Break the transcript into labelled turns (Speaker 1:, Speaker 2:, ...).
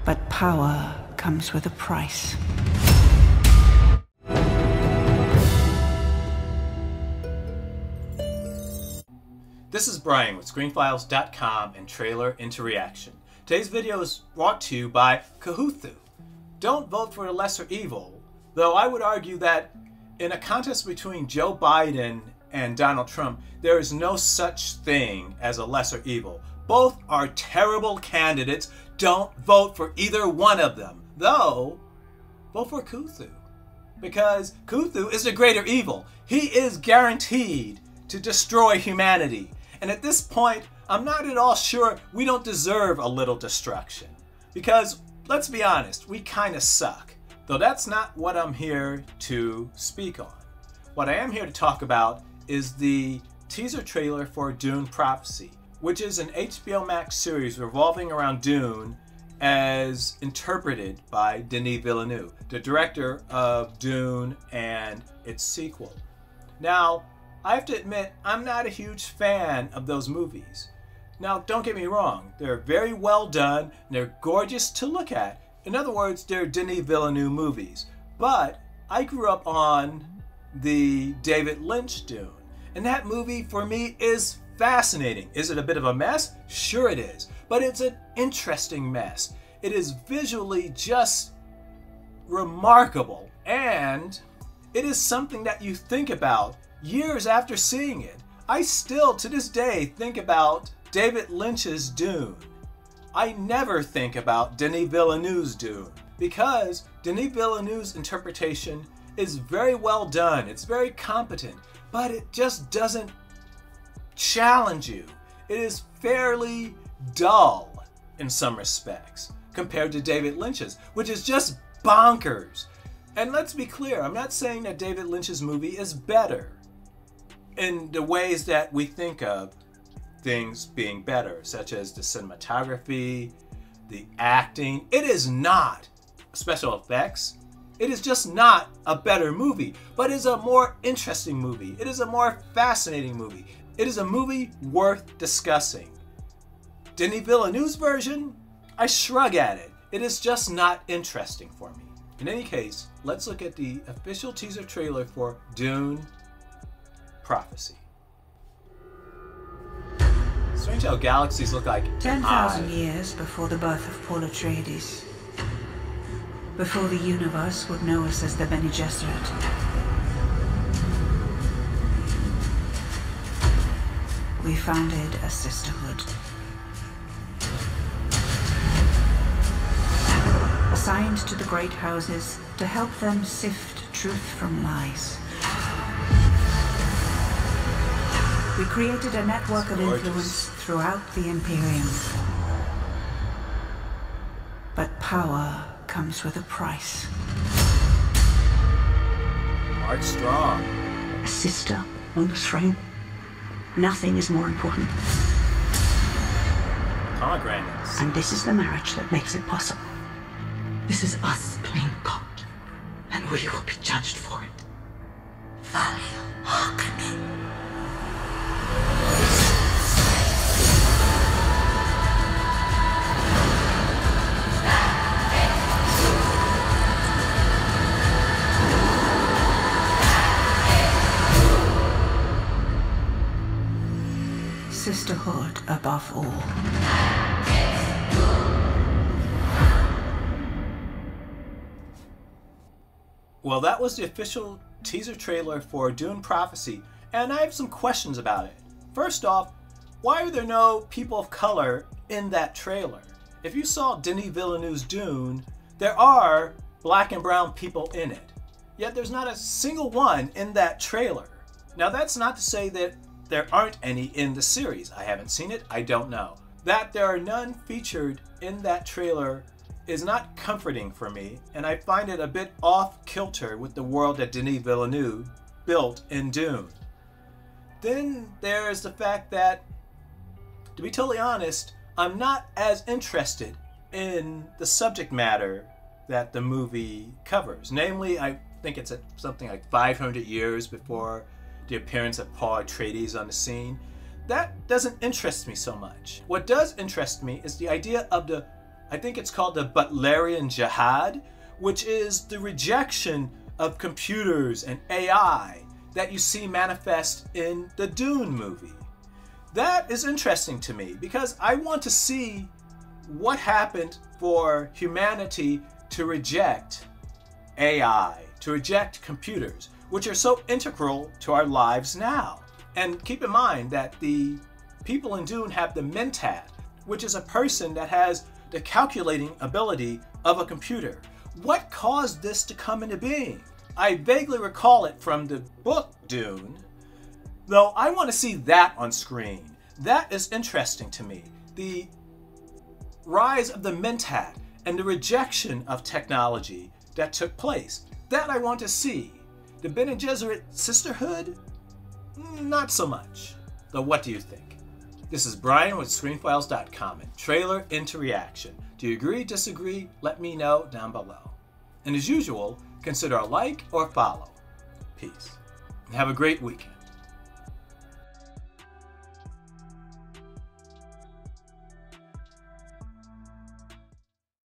Speaker 1: But power comes with a price.
Speaker 2: This is Brian with ScreenFiles.com and Trailer Into Reaction. Today's video is brought to you by Kahuthu. Don't vote for the lesser evil, though I would argue that in a contest between Joe Biden and Donald Trump, there is no such thing as a lesser evil. Both are terrible candidates. Don't vote for either one of them. Though, vote for Kahuthu, because Kahuthu is the greater evil. He is guaranteed to destroy humanity. And at this point, I'm not at all sure we don't deserve a little destruction. Because, let's be honest, we kind of suck. Though that's not what I'm here to speak on. What I am here to talk about is the teaser trailer for Dune Prophesy, which is an HBO Max series revolving around Dune as interpreted by Denis Villeneuve, the director of Dune and its sequel. Now, I have to admit, I'm not a huge fan of those movies. Now, don't get me wrong, they're very well done, and they're gorgeous to look at. In other words, they're Denis Villeneuve movies. But I grew up on the David Lynch Dune, and that movie for me is fascinating. Is it a bit of a mess? Sure it is, but it's an interesting mess. It is visually just remarkable, and it is something that you think about years after seeing it. I still, to this day, think about David Lynch's Dune. I never think about Denis Villeneuve's Dune, because Denis Villeneuve's interpretation is very well done. It's very competent, but it just doesn't challenge you. It is fairly dull in some respects compared to David Lynch's, which is just bonkers. And let's be clear, I'm not saying that David Lynch's movie is better in the ways that we think of things being better, such as the cinematography, the acting. It is not special effects. It is just not a better movie, but it is a more interesting movie. It is a more fascinating movie. It is a movie worth discussing. Denis Villeneuve's version, I shrug at it. It is just not interesting for me. In any case, let's look at the official teaser trailer for Dune Prophesy. Strange how galaxies look like
Speaker 1: 10,000 years before the birth of Paul Atreides, before the universe would know us as the Bene Gesserit, we founded a sisterhood, assigned to the great houses to help them sift truth from lies. We created a network of influence throughout the Imperium. But power comes with a price.
Speaker 2: Art strong.
Speaker 3: A sister on the throne. Nothing is more important.
Speaker 2: Pomegranates.
Speaker 3: And this is the marriage that makes it possible. This is us playing God, and we will be judged for it. Value Harkonnen.
Speaker 1: Sisterhood above all.
Speaker 2: Well, that was the official teaser trailer for Dune Prophesy, and I have some questions about it. First off, why are there no people of color in that trailer? If you saw Denis Villeneuve's Dune, there are black and brown people in it. Yet there's not a single one in that trailer. Now that's not to say that there aren't any in the series. I haven't seen it, I don't know. That there are none featured in that trailer is not comforting for me, and I find it a bit off kilter with the world that Denis Villeneuve built in Dune. Then there's the fact that, to be totally honest, I'm not as interested in the subject matter that the movie covers. Namely, I think it's something like 500 years before the appearance of Paul Atreides on the scene. That doesn't interest me so much. What does interest me is the idea of the I think it's called the Butlerian Jihad, which is the rejection of computers and AI that you see manifest in the Dune movie. That is interesting to me because I want to see what happened for humanity to reject AI, to reject computers, which are so integral to our lives now. And keep in mind that the people in Dune have the Mentat, which is a person that has the calculating ability of a computer. What caused this to come into being? I vaguely recall it from the book Dune, though I want to see that on screen. That is interesting to me. The rise of the Mentat and the rejection of technology that took place. That I want to see. The Bene Gesserit sisterhood? Not so much. Though what do you think? This is Brian with Screenfiles.com and Trailer into Reaction. Do you agree, disagree? Let me know down below. And as usual, consider a like or follow. Peace. And have a great weekend.